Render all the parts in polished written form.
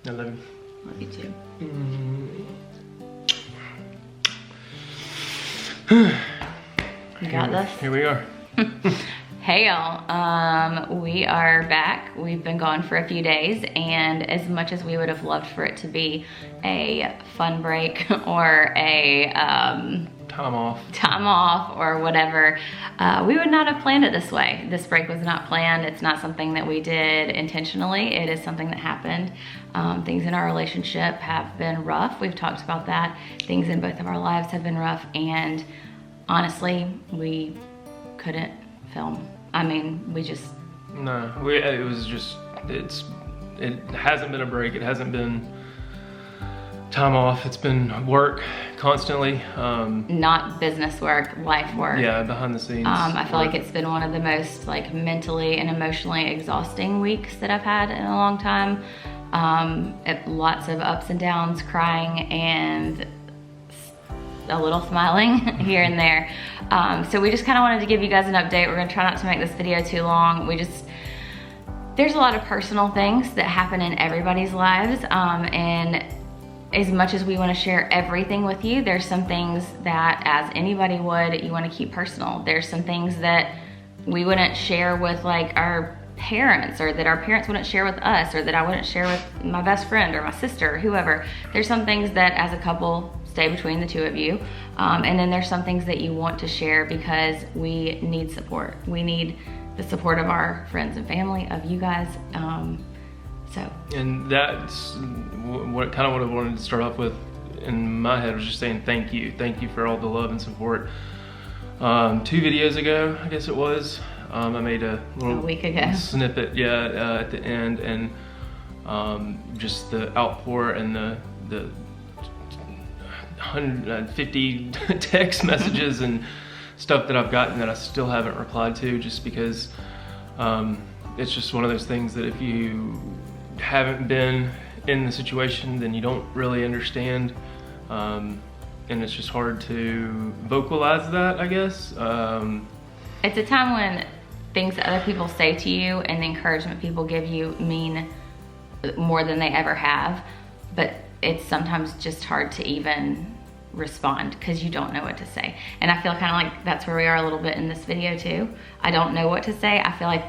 I love you. Love you too. You got this? Here we are. Hey y'all, we are back. We've been gone for a few days, and as much as we would have loved for it to be a fun break or a Time off or whatever, we would not have planned it this way. This break was not planned. It's not something that we did intentionally. It is something that happened. Things in our relationship have been rough. We've talked about that. Things in both of our lives have been rough, and honestly, we couldn't film. I mean, we just... No, it was just, it hasn't been a break. It hasn't been time off. It's been work constantly. Not business work, life work. Yeah, behind the scenes. I feel like it's been one of the most like mentally and emotionally exhausting weeks that I've had in a long time. Lots of ups and downs, crying and a little smiling here and there. So we just kind of wanted to give you guys an update. We're gonna try not to make this video too long. There's a lot of personal things that happen in everybody's lives, and as much as we want to share everything with you, there's some things that, as anybody would, you want to keep personal. There's some things that we wouldn't share with like our parents, or that our parents wouldn't share with us, or that I wouldn't share with my best friend or my sister or whoever. There's some things that as a couple stay between the two of you, and then there's some things that you want to share because we need support. We need the support of our friends and family, of you guys. And that's what I wanted to start off with in my head, was just saying thank you. Thank you for all the love and support. 2 videos ago, I guess it was, I made a little week ago snippet, at the end, and just the outpour and the 150 text messages and stuff that I've gotten that I still haven't replied to, just because it's just one of those things that if you haven't been in the situation, then you don't really understand, and it's just hard to vocalize that, I guess. It's a time when things that other people say to you and the encouragement people give you mean more than they ever have, but it's sometimes just hard to even respond because you don't know what to say. And I feel kind of like that's where we are a little bit in this video too. I don't know what to say. I feel like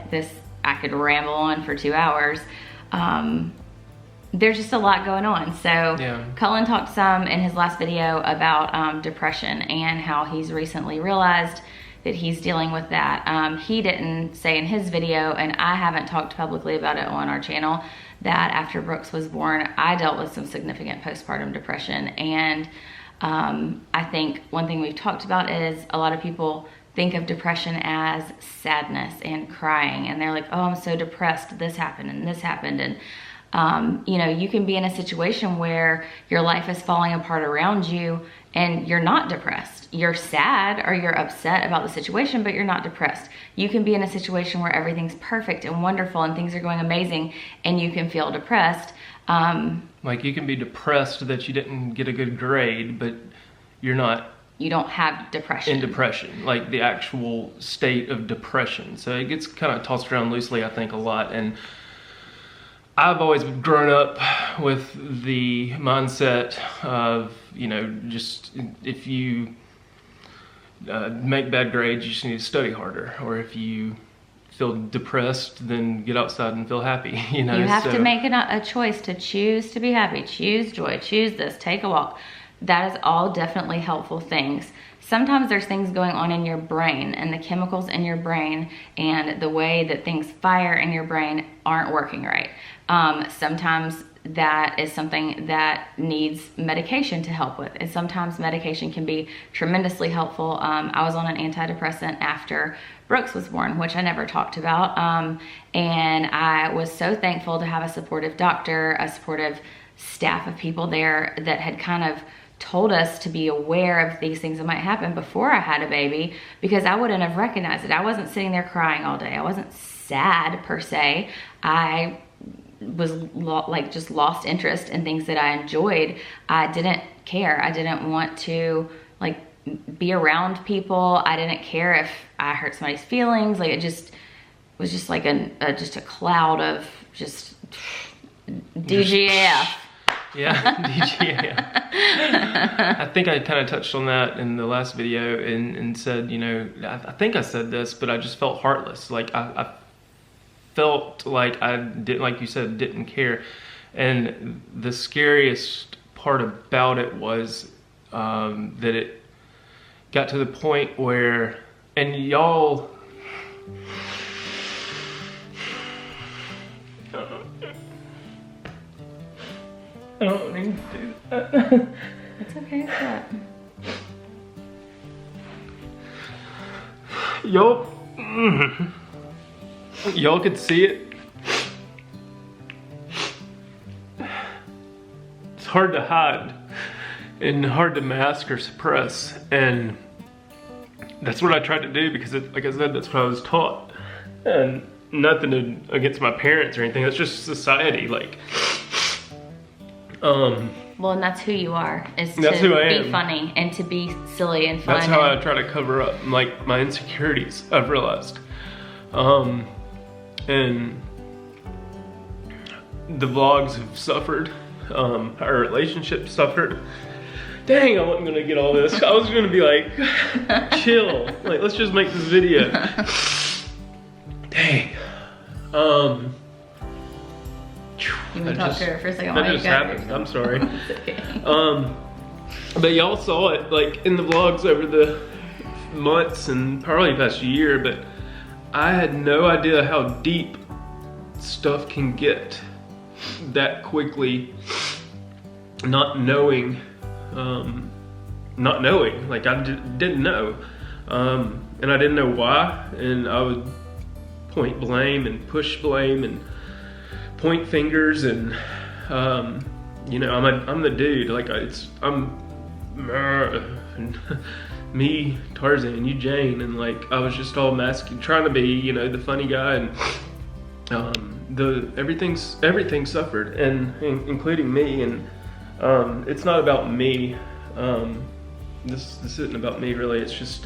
I could ramble on for 2 hours. There's just a lot going on. So yeah. Cullen talked some in his last video about depression and how he's recently realized that he's dealing with that. He didn't say in his video, and I haven't talked publicly about it on our channel, that after Brooks was born, I dealt with some significant postpartum depression. And I think one thing we've talked about is a lot of people think of depression as sadness and crying, and they're like, oh, I'm so depressed, this happened and this happened. And you know, you can be in a situation where your life is falling apart around you and you're not depressed. You're sad or you're upset about the situation, but you're not depressed. You can be in a situation where everything's perfect and wonderful and things are going amazing, and you can feel depressed. Like you can be depressed that you didn't get a good grade, but you don't have depression. In depression, like the actual state of depression. So it gets kind of tossed around loosely, I think, a lot. And I've always grown up with the mindset of, you know, just if you make bad grades, you just need to study harder. Or if you feel depressed, then get outside and feel happy, you know. You have to make a choice to choose to be happy, choose joy, choose this, take a walk. That is all definitely helpful things. Sometimes there's things going on in your brain, and the chemicals in your brain and the way that things fire in your brain aren't working right. Sometimes that is something that needs medication to help with, and sometimes medication can be tremendously helpful. I was on an antidepressant after Brooks was born, which I never talked about, and I was so thankful to have a supportive doctor, a supportive staff of people there that had kind of told us to be aware of these things that might happen before I had a baby, because I wouldn't have recognized it. I wasn't sitting there crying all day. I wasn't sad per se. I was just lost interest in things that I enjoyed. I didn't care. I didn't want to like be around people. I didn't care if I hurt somebody's feelings. Like it just was just like just a cloud of just DGAF. Yeah, DGAF. I think I kind of touched on that in the last video and said, you know, I think I said this, but I just felt heartless. Like I felt like I didn't, like you said, didn't care. And the scariest part about it was that it got to the point where, and y'all, I don't need to do that. It's okay, what? Y'all could see it. It's hard to hide and hard to mask or suppress, and that's what I tried to do because, like I said, that's what I was taught. And nothing against my parents or anything. That's just society, like. Well, and that's who you are, is to be funny and to be silly and fun. That's how I try to cover up, like, my insecurities, I've realized. And the vlogs have suffered. Our relationship suffered. Dang, I wasn't gonna get all this. I was gonna be like, chill. Like, let's just make this video. Dang. You want to talk to her for a second? That just happened. I'm sorry. Okay. But y'all saw it like in the vlogs over the months and probably past year, but I had no idea how deep stuff can get that quickly. Not knowing, like I didn't know, and I didn't know why, and I would point blame and push blame and point fingers, and you know, I'm the dude. Like I'm me Tarzan, you Jane, and like I was just all masking, trying to be, you know, the funny guy, and everything suffered, and including me, and it's not about me. This isn't about me really. It's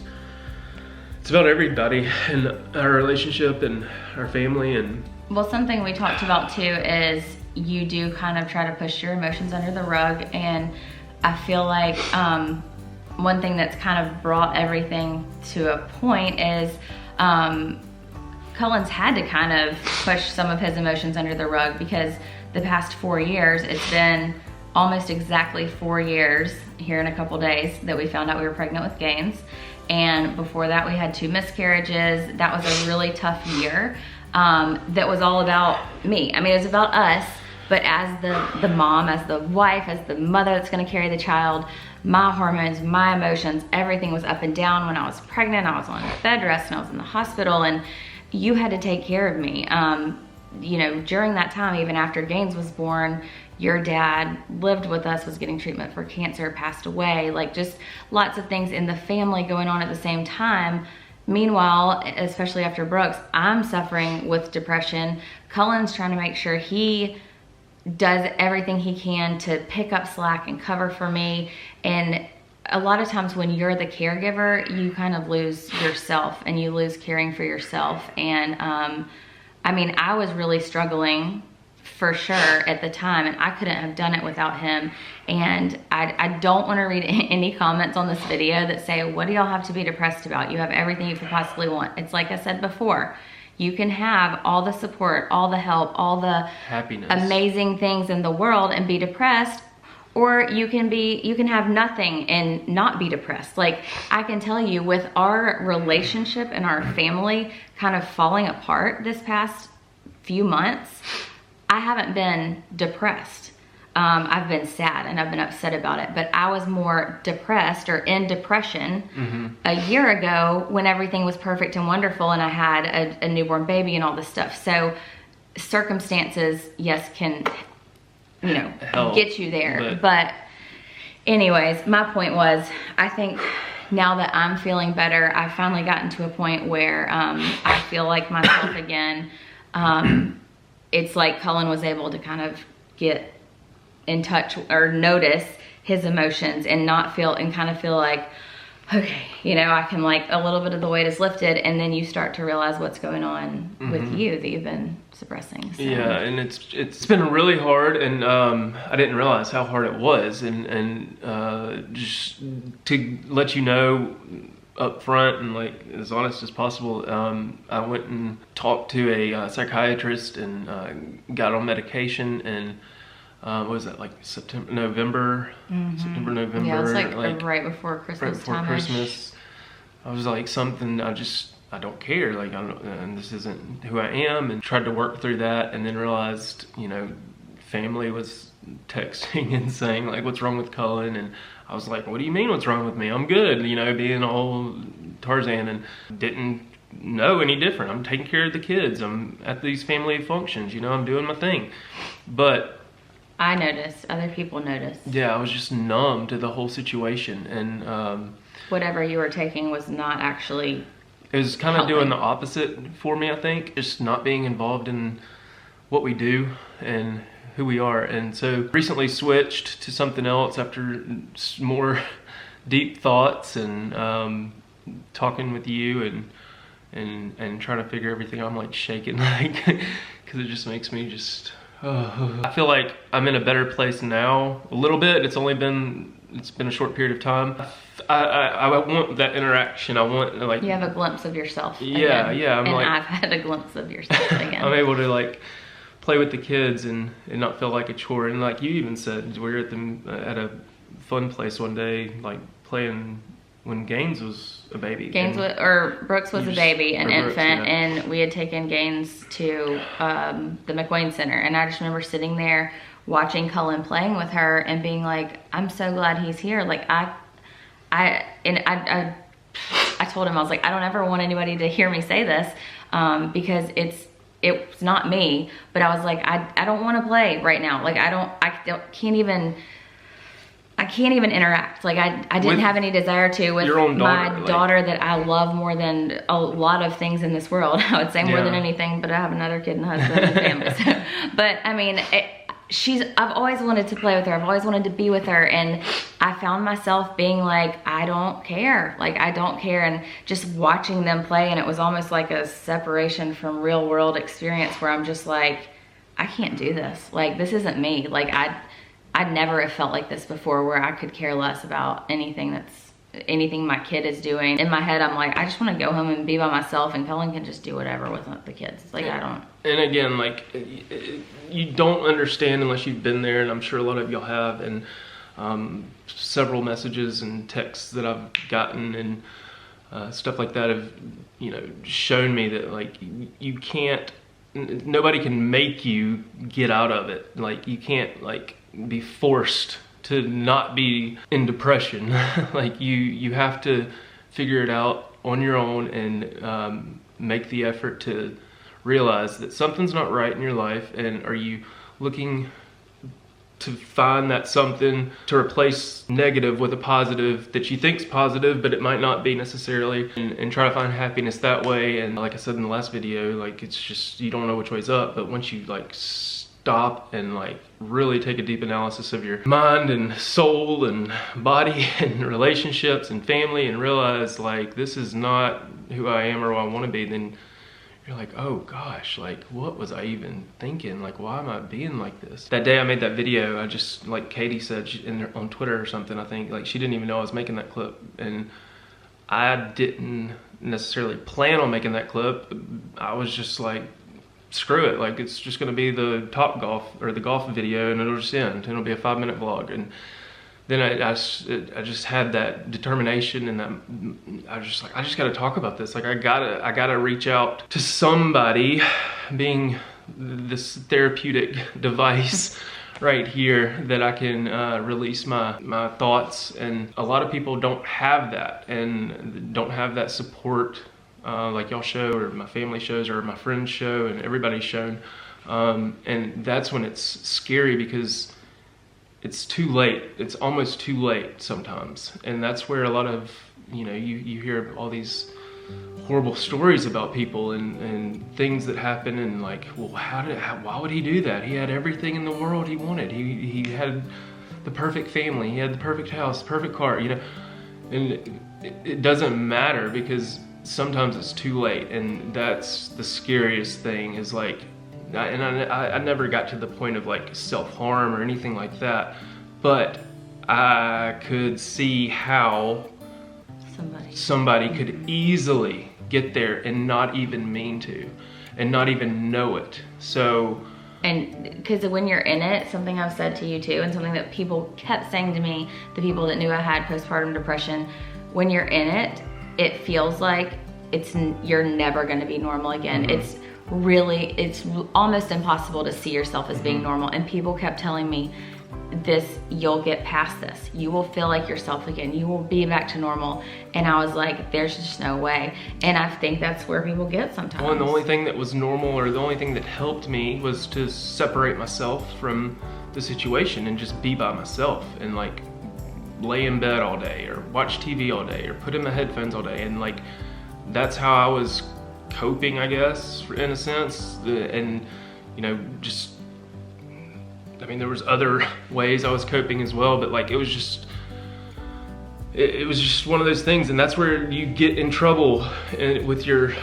about everybody and our relationship and our family. And well, something we talked about too is you do kind of try to push your emotions under the rug, and I feel like one thing that's kind of brought everything to a point is Cullen's had to kind of push some of his emotions under the rug, because the past 4 years, it's been almost exactly 4 years here in a couple days that we found out we were pregnant with Gaines. And before that, we had 2 miscarriages. That was a really tough year. That was all about me. I mean, it was about us, but as the mom, as the wife, as the mother that's gonna carry the child, my hormones, my emotions, everything was up and down. When I was pregnant, I was on bed rest and I was in the hospital, and you had to take care of me. You know, during that time, even after Gaines was born, your dad lived with us, was getting treatment for cancer, passed away, like just lots of things in the family going on at the same time. Meanwhile, especially after Brooks, I'm suffering with depression. Cullen's trying to make sure he does everything he can to pick up slack and cover for me. And a lot of times when you're the caregiver, you kind of lose yourself and you lose caring for yourself. And I mean, I was really struggling for sure at the time, and I couldn't have done it without him. And I don't want to read any comments on this video that say, what do y'all have to be depressed about? You have everything you could possibly want. It's like I said before, you can have all the support, all the help, all the happiness, amazing things in the world and be depressed, or you can have nothing and not be depressed. Like, I can tell you, with our relationship and our family kind of falling apart this past few months, I haven't been depressed. I've been sad and I've been upset about it, but I was more depressed or in depression a year ago when everything was perfect and wonderful and I had a newborn baby and all this stuff. So circumstances, yes, can, you know, help, get you there. But anyways, my point was, I think now that I'm feeling better, I've finally gotten to a point where I feel like myself again. It's like Cullen was able to kind of get in touch or notice his emotions and not feel, and kind of feel like, okay, you know, I can, like, a little bit of the weight is lifted, and then you start to realize what's going on with you that you've been suppressing. So. Yeah, and it's been really hard, and I didn't realize how hard it was, and just to let you know up front and like as honest as possible, I went and talked to a psychiatrist and got on medication, and what was that, like November? Yeah, it's like right before Christmas. Right before Christmas. I was like, something, I don't care, like, and this isn't who I am, and tried to work through that, and then realized, you know, family was texting and saying like, what's wrong with Cullen? And I was like, what do you mean what's wrong with me? I'm good, you know, being all Tarzan, and didn't know any different. I'm taking care of the kids, I'm at these family functions, you know, I'm doing my thing. But I noticed, other people noticed. Yeah, I was just numb to the whole situation, and whatever you were taking was not actually it was kind of doing the opposite for me, I think. Just not being involved in what we do and who we are. And so recently switched to something else after more deep thoughts and talking with you and trying to figure everything out. I'm like shaking, like, because it just makes me just, I feel like I'm in a better place now, a little bit. It's been a short period of time. I want that interaction. I want, like, you have a glimpse of yourself. Yeah, again. yeah. I've had a glimpse of yourself again. I'm able to like play with the kids and not feel like a chore. And like you even said, we were at a fun place one day, like playing when Gaines was a baby. Brooks was a baby, an infant, and we had taken Gaines to the McWayne Center, and I just remember sitting there watching Cullen playing with her and being like, I'm so glad he's here. Like I told him, I was like, I don't ever want anybody to hear me say this, because it's not me, but I was like, I don't want to play right now. Like I can't even interact. Like I didn't have any desire to with your own daughter, my daughter that I love more than a lot of things in this world. I would say more than anything, but I have another kid and husband and family. So, but I mean, I've always wanted to play with her. I've always wanted to be with her. And I found myself being like, I don't care. Like, I don't care. And just watching them play. And it was almost like a separation from real world experience where I'm just like, I can't do this. Like, this isn't me. Like, I'd never have felt like this before, where I could care less about anything my kid is doing. In my head, I'm like, I just want to go home and be by myself, and Cullen can just do whatever with the kids. Like, I don't. And again, like, you don't understand unless you've been there, and I'm sure a lot of y'all have, and several messages and texts that I've gotten and stuff like that have, you know, shown me that, like, you can't, nobody can make you get out of it. Like, you can't, like, be forced to not be in depression. Like, you have to figure it out on your own and make the effort to realize that something's not right in your life. And are you looking to find that something to replace negative with a positive that you think's positive, but it might not be necessarily, and try to find happiness that way. And like I said in the last video, like, it's just, you don't know which way's up, but once you like stop and like really take a deep analysis of your mind and soul and body and relationships and family, and realize like, this is not who I am or who I want to be, then you're like, oh gosh, like, what was I even thinking? Like, why am I being like this? That day I made that video, I just, like Katie said on Twitter or something, I think, like, she didn't even know I was making that clip, and I didn't necessarily plan on making that clip. I was just like, screw it, like, it's just gonna be the Top Golf or the golf video, and it'll just end. It'll be a 5-minute vlog. And then I just had that determination, and that I was just like, I just gotta talk about this. Like, I gotta reach out to somebody, being this therapeutic device right here that I can release my thoughts. And a lot of people don't have that, and don't have that support like y'all show, or my family shows, or my friends show, and everybody's shown. And that's when it's scary, because it's too late. It's almost too late sometimes. And that's where a lot of, you know, you hear all these horrible stories about people and things that happen, and like, well, why would he do that? He had everything in the world he wanted. He had the perfect family. He had the perfect house, perfect car, you know. And it doesn't matter, because sometimes it's too late. And that's the scariest thing, is like, I never got to the point of like self-harm or anything like that, but I could see how somebody could easily get there and not even mean to, and not even know it. So, and because when you're in it, something I've said to you too, and something that people kept saying to me, the people that knew I had postpartum depression, when you're in it, it feels like you're never going to be normal again. It's almost impossible to see yourself as being normal. And people kept telling me, you'll get past this. You will feel like yourself again. You will be back to normal. And I was like, there's just no way. And I think that's where people get sometimes. Well, and the only thing that was normal, or the only thing that helped me, was to separate myself from the situation and just be by myself and like lay in bed all day or watch TV all day or put in my headphones all day. And like, that's how I was coping, I guess, in a sense. And, you know, just, I mean, there was other ways I was coping as well, but like, it was just one of those things. And that's where you get in trouble with your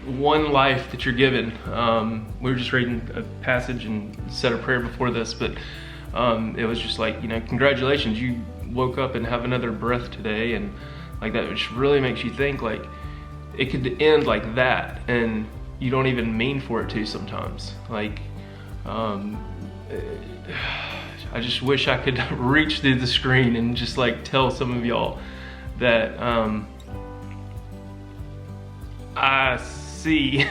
one life that you're given. We were just reading a passage and said a prayer before this, but it was just like, you know, congratulations, you woke up and have another breath today. And like, that which really makes you think like it could end like that, and you don't even mean for it to sometimes. Like, I just wish I could reach through the screen and just like tell some of y'all that I see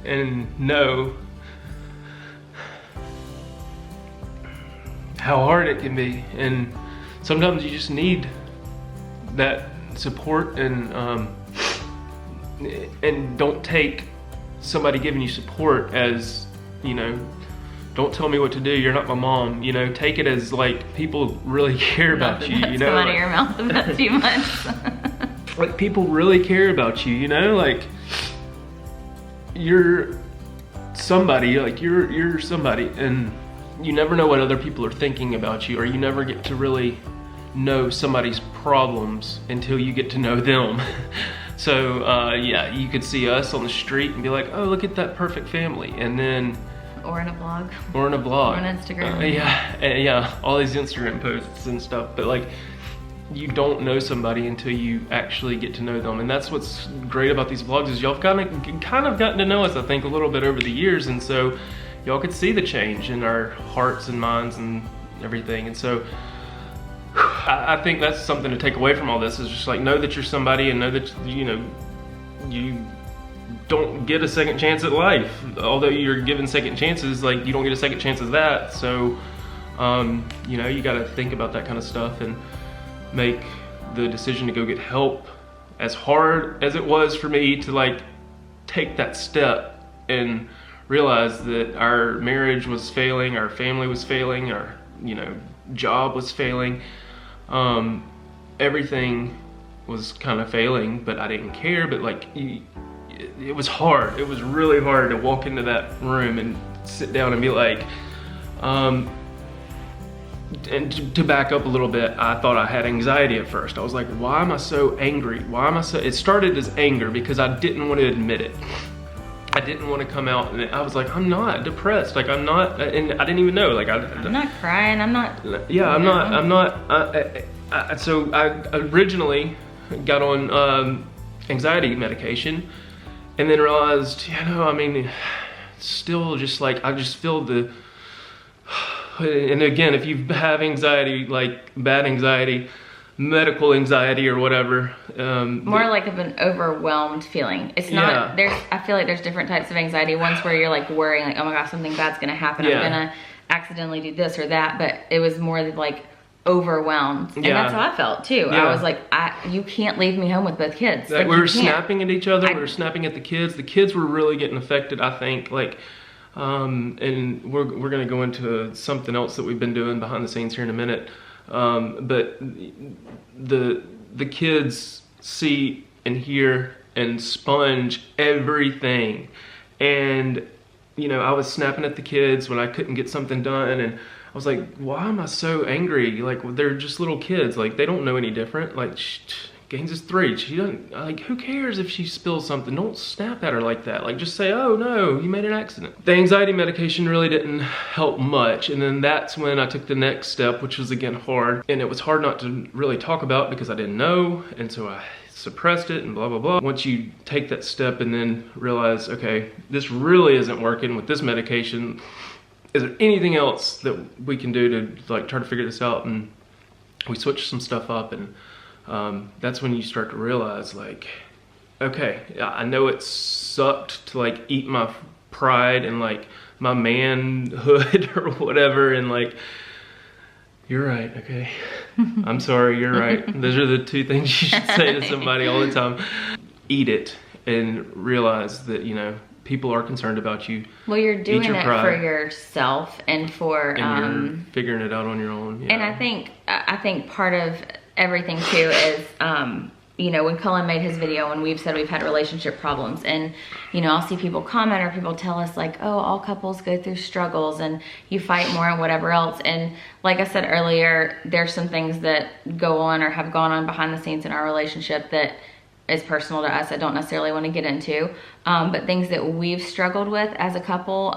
and know how hard it can be, and sometimes you just need that support. And don't take somebody giving you support as, you know, don't tell me what to do, you're not my mom, you know. Take it as like people really care about you, you know. Come out of your mouth about 2 months. Like, people really care about you, you know. Like, you're somebody, like you're somebody, and you never know what other people are thinking about you, or you never get to really know somebody's problems until you get to know them. So yeah, you could see us on the street and be like, oh, look at that perfect family. And then, or in a blog. Or in a blog. Or on Instagram. Yeah, all these Instagram posts and stuff. But like, you don't know somebody until you actually get to know them. And that's what's great about these vlogs, is y'all kind of gotten to know us, I think, a little bit over the years. And so y'all could see the change in our hearts and minds and everything. And so I think that's something to take away from all this, is just like, know that you're somebody, and know that, you know, you don't get a second chance at life. Although you're given second chances, like, you don't get a second chance at that. So, you know, you gotta think about that kind of stuff and make the decision to go get help. As hard as it was for me to like take that step and realize that our marriage was failing, our family was failing, our, you know, job was failing, everything was kind of failing, but I didn't care. But like, it was hard. It was really hard to walk into that room and sit down and be like, and to back up a little bit, I thought I had anxiety at first. I was like, why am I so angry? Why am I so, it started as anger because I didn't want to admit it. I didn't want to come out, and I was like, I'm not depressed. Like, I'm not, and I didn't even know. Like, I'm not crying. I'm not. Yeah, I'm not. So I originally got on anxiety medication, and then realized, you know, I mean, still just like, I just feel the, and again, if you have anxiety, like bad anxiety, medical anxiety or whatever. More like of an overwhelmed feeling. It's not, I feel like there's different types of anxiety. One's where you're like worrying, like, oh my gosh, something bad's gonna happen. I'm gonna accidentally do this or that. But it was more like overwhelmed. And that's how I felt too. I was like, you can't leave me home with both kids. Like, we were snapping at each other. We were snapping at the kids. The kids were really getting affected, I think. Like, and we're gonna go into something else that we've been doing behind the scenes here in a minute. But the kids see and hear and sponge everything. And, you know, I was snapping at the kids when I couldn't get something done, and I was like, why am I so angry? Like, they're just little kids. Like, they don't know any different. Like, Gaines is 3. She doesn't, like, who cares if she spills something? Don't snap at her like that. Like, just say, oh no, you made an accident. The anxiety medication really didn't help much. And then that's when I took the next step, which was again hard. And it was hard not to really talk about because I didn't know. And so I suppressed it and blah, blah, blah. Once you take that step and then realize, okay, this really isn't working with this medication. Is there anything else that we can do to like try to figure this out? And we switched some stuff up, and that's when you start to realize, like, okay, I know it sucked to like eat my pride and like my manhood or whatever, and like, you're right, okay, I'm sorry, you're right. Those are the 2 things you should say to somebody all the time. Eat it and realize that, you know, people are concerned about you. Well, you're doing it for yourself and for and you're figuring it out on your own. And I think part of everything too is you know, when Cullen made his video and we've said we've had relationship problems, and you know, I'll see people comment or people tell us like, oh, all couples go through struggles and you fight more and whatever else. And like I said earlier, there's some things that go on or have gone on behind the scenes in our relationship that is personal to us. I don't necessarily want to get into, but things that we've struggled with as a couple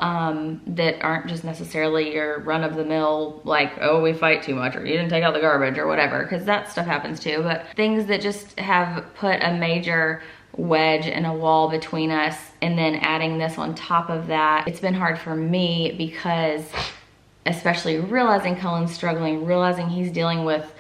that aren't just necessarily your run-of-the-mill, like, oh, we fight too much, or you didn't take out the garbage or whatever, because that stuff happens too, but things that just have put a major wedge and a wall between us, and then adding this on top of that. It's been hard for me because, especially realizing Cullen's struggling, realizing he's dealing with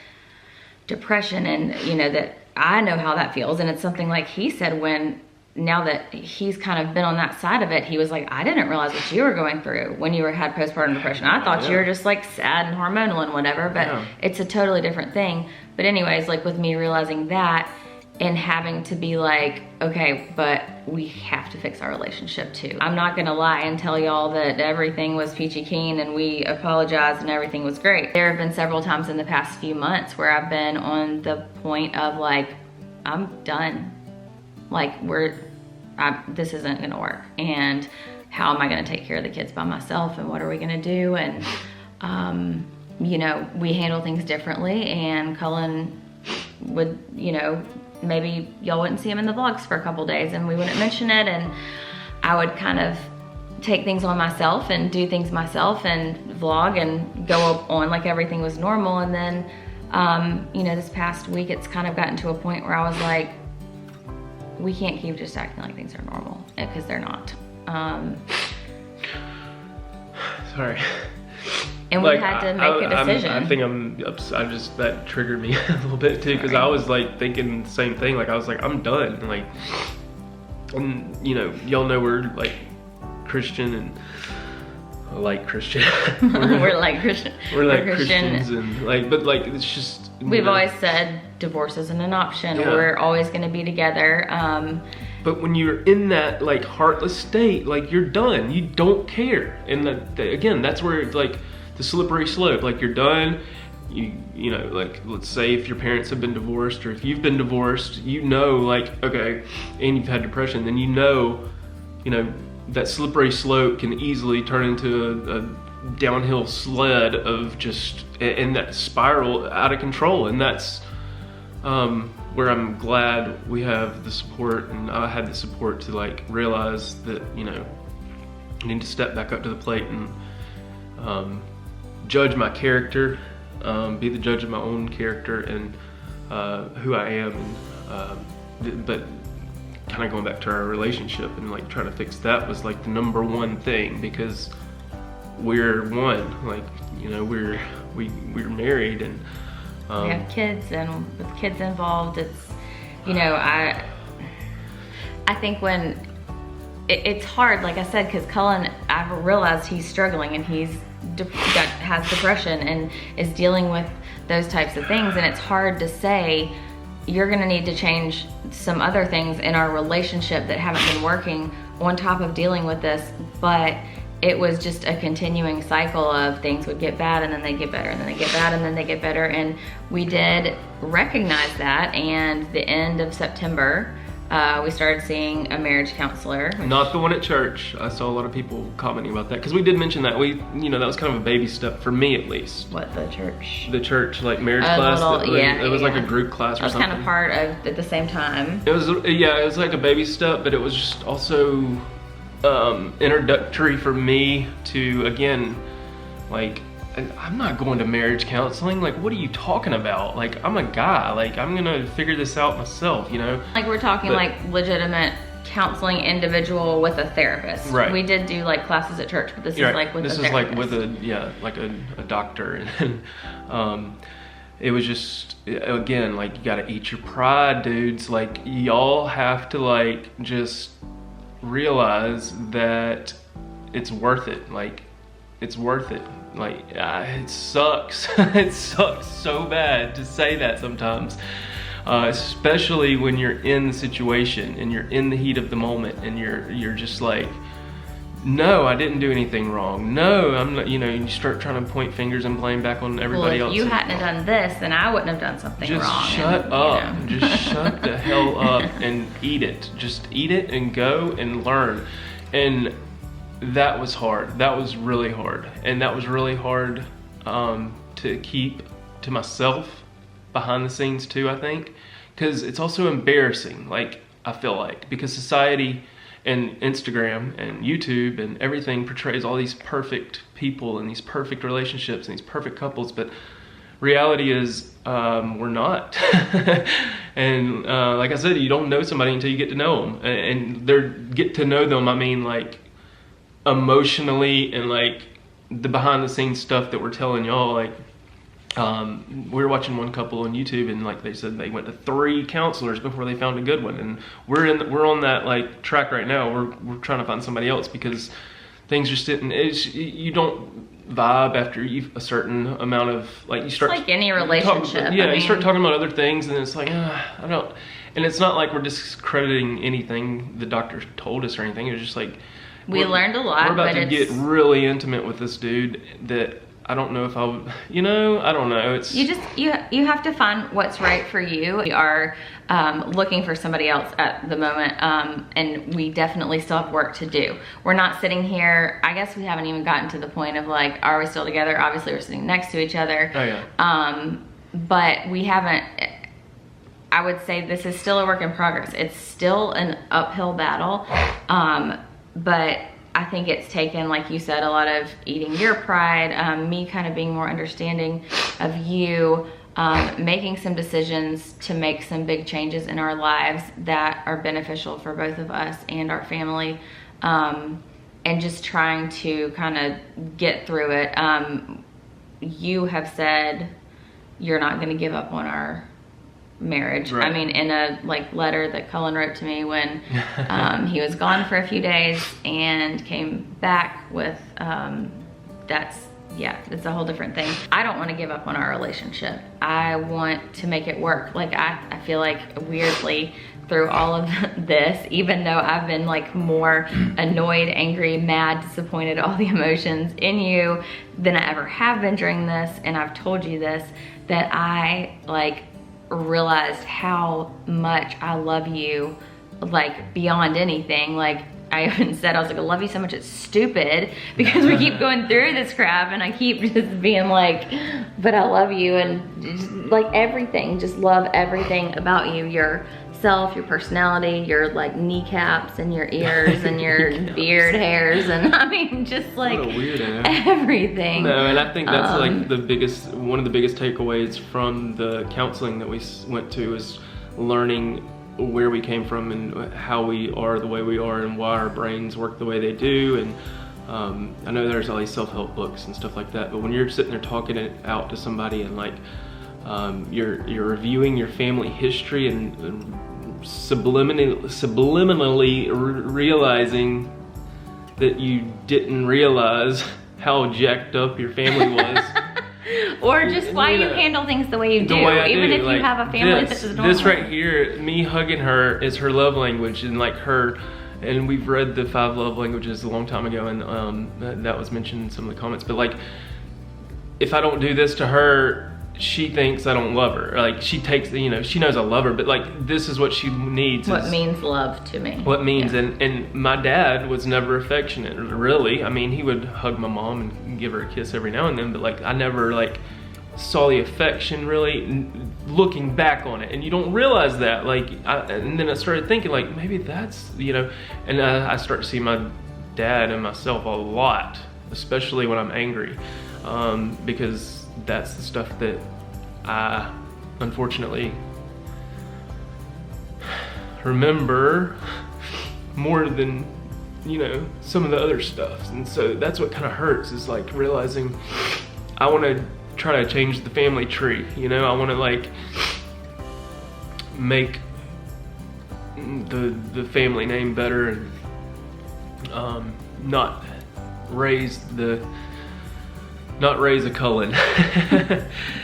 depression, and you know, that I know how that feels. And it's something like he said, when now that he's kind of been on that side of it, he was like, I didn't realize what you were going through when you had postpartum depression. I thought you were just like sad and hormonal and whatever, but it's a totally different thing. But anyways, like with me realizing that and having to be like, okay, but we have to fix our relationship too. I'm not gonna lie and tell y'all that everything was peachy keen and we apologized and everything was great. There have been several times in the past few months where I've been on the point of like, I'm done. Like this isn't gonna work. And how am I gonna take care of the kids by myself, and what are we gonna do? And you know, we handle things differently, and Cullen would, you know, maybe y'all wouldn't see him in the vlogs for a couple days and we wouldn't mention it, and I would kind of take things on myself and do things myself and vlog and go on like everything was normal. And then you know, this past week it's kind of gotten to a point where I was like, we can't keep just acting like things are normal, because they're not. Sorry. And we had to make a decision. I think I just, that triggered me a little bit too, because I was like thinking the same thing. Like I was like, I'm done. Like, and you know, y'all know we're like Christian and like Christian. We're like Christian. We're like Christians and like, but like it's just. We've always said divorce isn't an option. Yeah. We're always going to be together. But when you're in that like heartless state, like you're done. You don't care. And again, that's where it's like the slippery slope. Like you're done. You know, like let's say if your parents have been divorced, or if you've been divorced, you know, like, okay, and you've had depression, then you know that slippery slope can easily turn into a downhill sled of just, and that spiral out of control. And that's where I'm glad we have the support, and I had the support to like realize that, you know, I need to step back up to the plate and judge my character, be the judge of my own character and who I am, and but kind of going back to our relationship and like trying to fix that was like the #1 thing, because we're one, like, you know, we're married, and we have kids, and with kids involved, it's, you know, I think when it's hard, like I said, because Cullen, I've realized he's struggling and has depression and is dealing with those types of things, and it's hard to say you're gonna need to change some other things in our relationship that haven't been working on top of dealing with this. But it was just a continuing cycle of things would get bad and then they get better, and then they get bad and then they get better. And we did recognize that, and the end of September, We started seeing a marriage counselor. Not the one at church. I saw a lot of people commenting about that because we did mention that. That was kind of a baby step for me at least. What, the church? The church, like marriage class. It was like a group class or something. It was kind of part of at the same time. It was like a baby step, but it was just also introductory for me to, again, like, I'm not going to marriage counseling. Like, what are you talking about? Like, I'm a guy. Like, I'm gonna figure this out myself, Like, we're talking like legitimate counseling individual with a therapist. Right. We did do like classes at church, but this is like with a therapist. This is like with a doctor. And it was just, again, like, you gotta eat your pride, dudes. Like, y'all have to, like, just realize that it's worth it. Like, it's worth it. Like, it sucks. It sucks so bad to say that sometimes, especially when you're in the situation and you're in the heat of the moment and you're just like, no, I didn't do anything wrong. No, I'm not. You start trying to point fingers and blame back on everybody else. If you hadn't have done this, then I wouldn't have done something wrong. Just shut up. Just shut the hell up and eat it. Just eat it and go and learn. And that was hard. That was really hard. And that was really hard to keep to myself behind the scenes too, I think. Because it's also embarrassing, like, I feel like. Because society and Instagram and YouTube and everything portrays all these perfect people and these perfect relationships and these perfect couples. But reality is we're not. And like I said, you don't know somebody until you get to know them. And get to know them, I mean, like, emotionally, and like the behind the scenes stuff that we're telling y'all. Like, we were watching one couple on YouTube, and like they said they went to 3 counselors before they found a good one, and we're on that like track right now. We're trying to find somebody else because things just didn't. You don't vibe after a certain amount of, like, you start. It's like any relationship. You start talking about other things, and it's like, I don't. And it's not like we're discrediting anything the doctor told us or anything. It's just like, we learned a lot. We're about to get really intimate with this dude that I don't know if I don't know. It's you have to find what's right for you. We are looking for somebody else at the moment, and we definitely still have work to do. We're not sitting here. I guess we haven't even gotten to the point of like, are we still together? Obviously, we're sitting next to each other. Oh yeah. But we haven't. I would say this is still a work in progress. It's still an uphill battle. But I think it's taken, like you said, a lot of eating your pride, me kind of being more understanding of you, making some decisions to make some big changes in our lives that are beneficial for both of us and our family, and just trying to kind of get through it. You have said you're not going to give up on our marriage. Right. I mean, in a letter that Cullen wrote to me when he was gone for a few days and came back with it's a whole different thing. I don't want to give up on our relationship. I want to make it work. Like, I feel like, weirdly, through all of this, even though I've been like more annoyed, angry, mad, disappointed, all the emotions in you than I ever have been during this, and I've told you this, that I like realized how much I love you, like, beyond anything. Like, I even said, I was like, I love you so much it's stupid, because we keep going through this crap and I keep just being like, but I love you, and just, like, everything, just love everything about you, yourself, your personality, your like kneecaps and your ears and your beard hairs, and I mean, just like everything. No, and I think that's like one of the biggest takeaways from the counseling that we went to, is learning where we came from and how we are the way we are and why our brains work the way they do. And I know there's all these self-help books and stuff like that, but when you're sitting there talking it out to somebody and like you're reviewing your family history and subliminally realizing that you didn't realize how jacked up your family was. Or just why you handle things the way you do, even if you have a family that is normal. This right here, me hugging her, is her love language, and like and we've read the 5 love languages a long time ago, and that was mentioned in some of the comments, but like, if I don't do this to her, she thinks I don't love her. Like, she takes, you know, she knows I love her, but like, this is what she needs. What means love to me. What means, and my dad was never affectionate, really. I mean, he would hug my mom and give her a kiss every now and then, but like, I never like saw the affection really looking back on it. And you don't realize that, like, and then I started thinking like, maybe that's, you know, and I start to see my dad and myself a lot, especially when I'm angry, because that's the stuff that I unfortunately remember more than, you know, some of the other stuff. And so that's what kind of hurts, is like realizing I want to try to change the family tree, you know. I want to like make the family name better, and not raise a Cullen.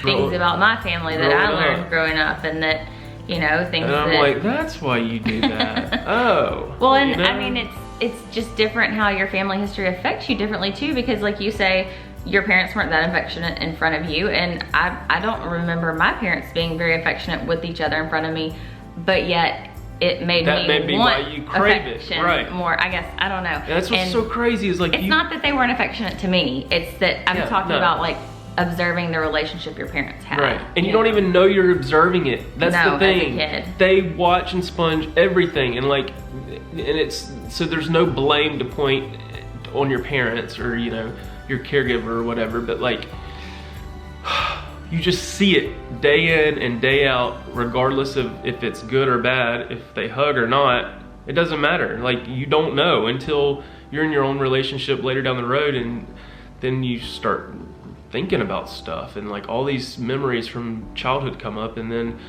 Things about my family that I learned growing up, and that, you know, things and I'm that, like, that's why you do that. Oh. Well, and you know? I mean, it's just different how your family history affects you differently too, because like you say, your parents weren't that affectionate in front of you, and I don't remember my parents being very affectionate with each other in front of me, but yet it made me want why you crave affection it. More. I guess, I don't know. And that's what's so crazy, is like, it's not that they weren't affectionate to me, it's that I'm talking about like observing the relationship your parents had. Right, and you don't even know you're observing it. That's the thing. As a kid. They watch and sponge everything, and like, and it's, so there's no blame to point on your parents or, you know, your caregiver or whatever, but like, you just see it day in and day out, regardless of if it's good or bad, if they hug or not, it doesn't matter. Like, you don't know until you're in your own relationship later down the road, and then you start thinking about stuff, and like all these memories from childhood come up, and then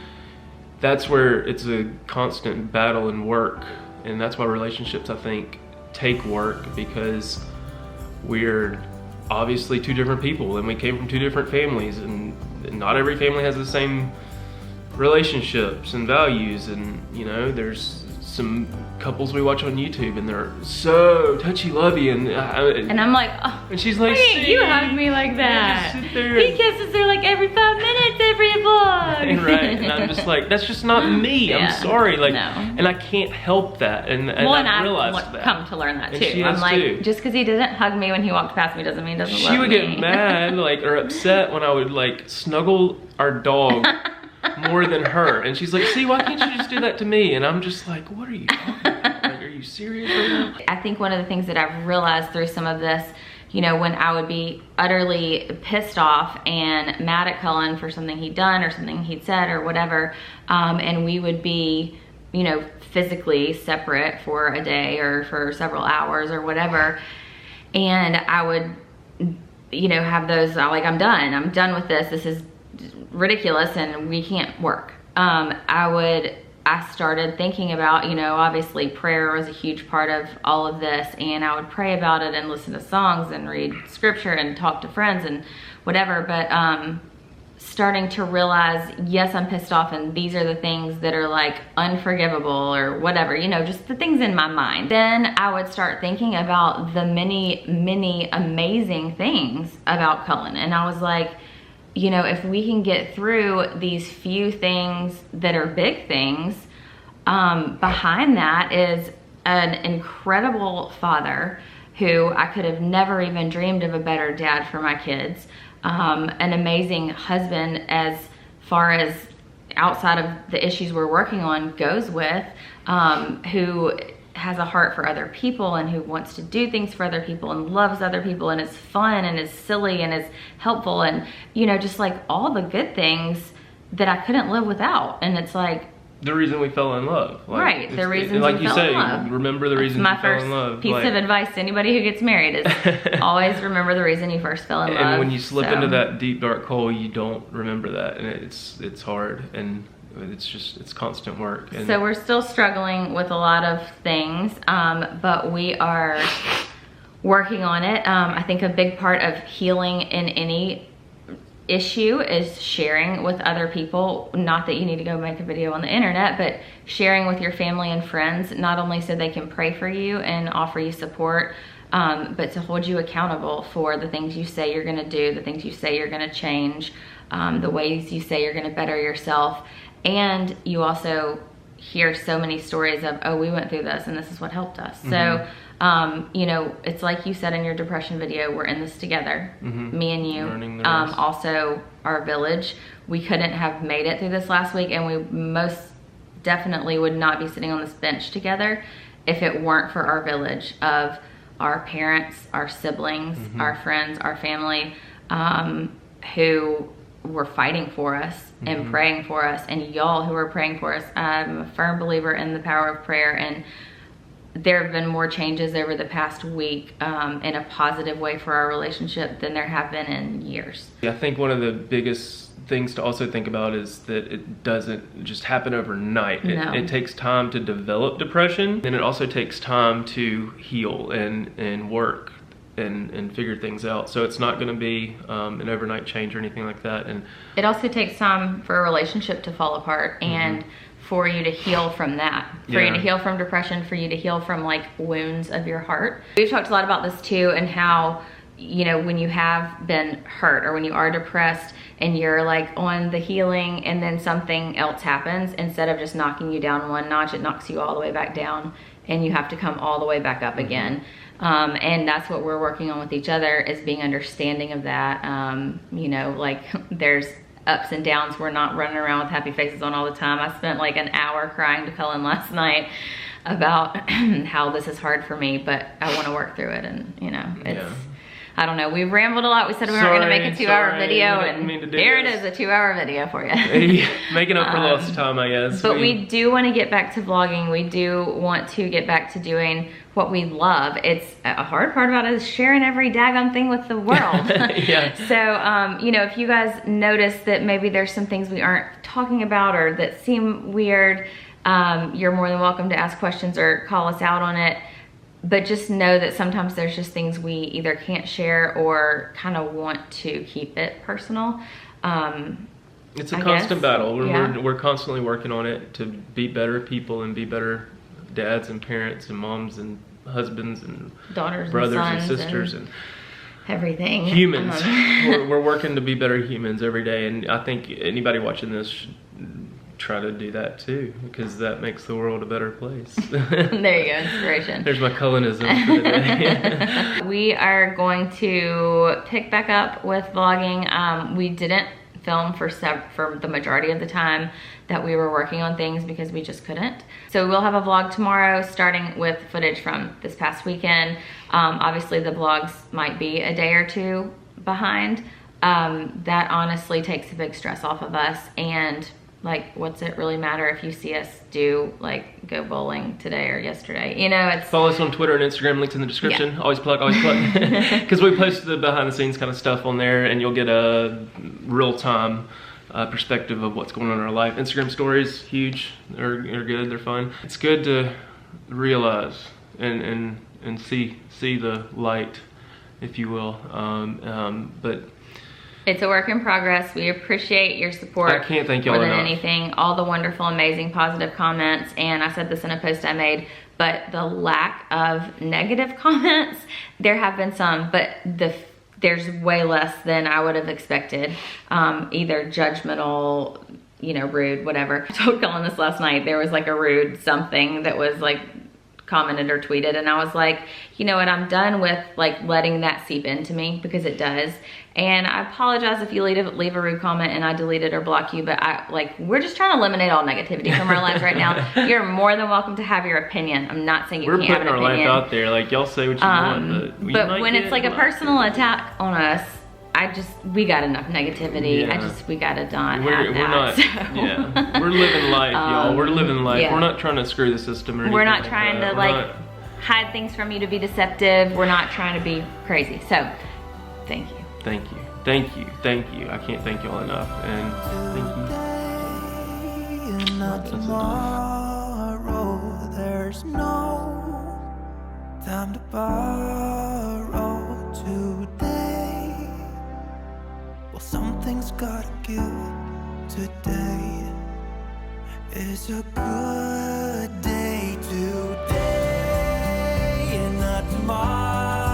that's where it's a constant battle and work. And that's why relationships, I think, take work, because we're obviously two different people, and we came from two different families, and not every family has the same relationships and values. And, you know, there's some couples we watch on YouTube, and they're so touchy-lovey, and I'm like, oh, and she's like, you hug me like that. He kisses her like every 5 minutes, every vlog. Right, and I'm just like, that's just not me. I'm sorry, like, and I can't help that, and I realized that. Come to learn that too. I'm like, just because he didn't hug me when he walked past me doesn't mean he doesn't love me. She would get mad, like, or upset when I would like snuggle our dog more than her, and she's like, see, why can't you just do that to me? And I'm just like, what are you talking about? Like, are you serious right now? I think one of the things that I've realized through some of this, you know, when I would be utterly pissed off and mad at Cullen for something he'd done or something he'd said or whatever, and we would be, you know, physically separate for a day or for several hours or whatever, and I would, you know, have those, like, I'm done with this is ridiculous and we can't work. I started thinking about, you know, obviously prayer was a huge part of all of this, and I would pray about it and listen to songs and read scripture and talk to friends and whatever, but starting to realize, yes, I'm pissed off, and these are the things that are like unforgivable or whatever, you know, just the things in my mind. Then I would start thinking about the many, many amazing things about Cullen, and I was like, you know, if we can get through these few things that are big things, behind that is an incredible father who I could have never even dreamed of a better dad for my kids, an amazing husband as far as outside of the issues we're working on goes with, who has a heart for other people and who wants to do things for other people and loves other people and is fun and is silly and is helpful, and, you know, just like all the good things that I couldn't live without. And it's like the reason we fell in love, like, right? The reason, like you say, in love. Remember the reason you fell in love. My first piece of advice to anybody who gets married is always remember the reason you first fell in love. And when you slip into that deep dark hole, you don't remember that, and it's hard, and it's constant work. And so we're still struggling with a lot of things, but we are working on it. I think a big part of healing in any issue is sharing with other people. Not that you need to go make a video on the internet, but sharing with your family and friends, not only so they can pray for you and offer you support, but to hold you accountable for the things you say you're gonna do, the things you say you're gonna change, the ways you say you're gonna better yourself. And you also hear so many stories of, oh, we went through this and this is what helped us. So, you know, it's like you said in your depression video, we're in this together, me and you, also our village. We couldn't have made it through this last week, and we most definitely would not be sitting on this bench together if it weren't for our village of our parents, our siblings, our friends, our family, who were fighting for us and praying for us, and y'all who are praying for us. I'm a firm believer in the power of prayer, and there have been more changes over the past week in a positive way for our relationship than there have been in years. I think one of the biggest things to also think about is that it doesn't just happen overnight. No. It takes time to develop depression, and it also takes time to heal and work and figure things out. So it's not going to be an overnight change or anything like that. And it also takes time for a relationship to fall apart and for you to heal from that, for you to heal from depression, for you to heal from like wounds of your heart. We've talked a lot about this too, and how, you know, when you have been hurt or when you are depressed and you're like on the healing and then something else happens, instead of just knocking you down one notch, it knocks you all the way back down and you have to come all the way back up again. And that's what we're working on with each other, is being understanding of that. You know, like there's ups and downs. We're not running around with happy faces on all the time. I spent like an hour crying to Cullen last night about how this is hard for me, but I want to work through it. And you know, it's, I don't know, we've rambled a lot. We said we weren't going to make a 2-hour video, and here it is, a 2-hour video for you. Making up for lost time, I guess. But we do want to get back to vlogging. We do want to get back to doing what we love. It's a hard part about it is sharing every daggone thing with the world. So, you know, if you guys notice that maybe there's some things we aren't talking about or that seem weird, you're more than welcome to ask questions or call us out on it. But just know that sometimes there's just things we either can't share or kind of want to keep it personal. It's a constant battle. We're constantly working on it to be better people and be better dads and parents and moms and husbands and daughters, brothers and sons and sisters and everything. Humans. We're working to be better humans every day, and I think anybody watching this should try to do that too, because that makes the world a better place. There you go, inspiration. There's my Cullenism for the day. We are going to pick back up with vlogging. We didn't film for the majority of the time that we were working on things because we just couldn't. So we'll have a vlog tomorrow, starting with footage from this past weekend. Obviously the vlogs might be a day or two behind. That honestly takes a big stress off of us, and like, what's it really matter if you see us do, like, go bowling today or yesterday? You know, it's... Follow us on Twitter and Instagram, links in the description. Always plug, always plug. Because we post the behind the scenes kind of stuff on there, and you'll get a real-time perspective of what's going on in our life. Instagram stories, huge. They're good, they're fun. It's good to realize and see the light, if you will. But... it's a work in progress. We appreciate your support. I can't thank y'all more than enough. Anything. All the wonderful, amazing, positive comments. And I said this in a post I made, but the lack of negative comments, there have been some, but there's way less than I would have expected. Either judgmental, you know, rude, whatever. I told Cullen this last night. There was like a rude something that was like commented or tweeted, and I was like, you know what, I'm done with like letting that seep into me, because it does. And I apologize if you leave a rude comment and I delete it or block you, but we're just trying to eliminate all negativity from our lives right now. You're more than welcome to have your opinion. I'm not saying you can't have an opinion. We're putting our life out there, like y'all say what you want, but when it's like a personal attack on us, we got enough negativity. We gotta not have that. We're living life, y'all. We're living life. We're not trying to screw the system or anything. We're not trying to hide things from you to be deceptive. We're not trying to be crazy. So, thank you. Thank you. Thank you. Thank you. I can't thank y'all enough. And thank you. Not tomorrow. There's no time to borrow today. Well, something's gotta give today. It's a good day today, and not tomorrow.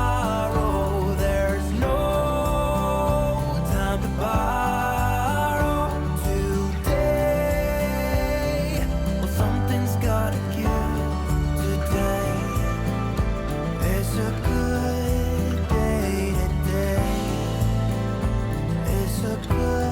It's a good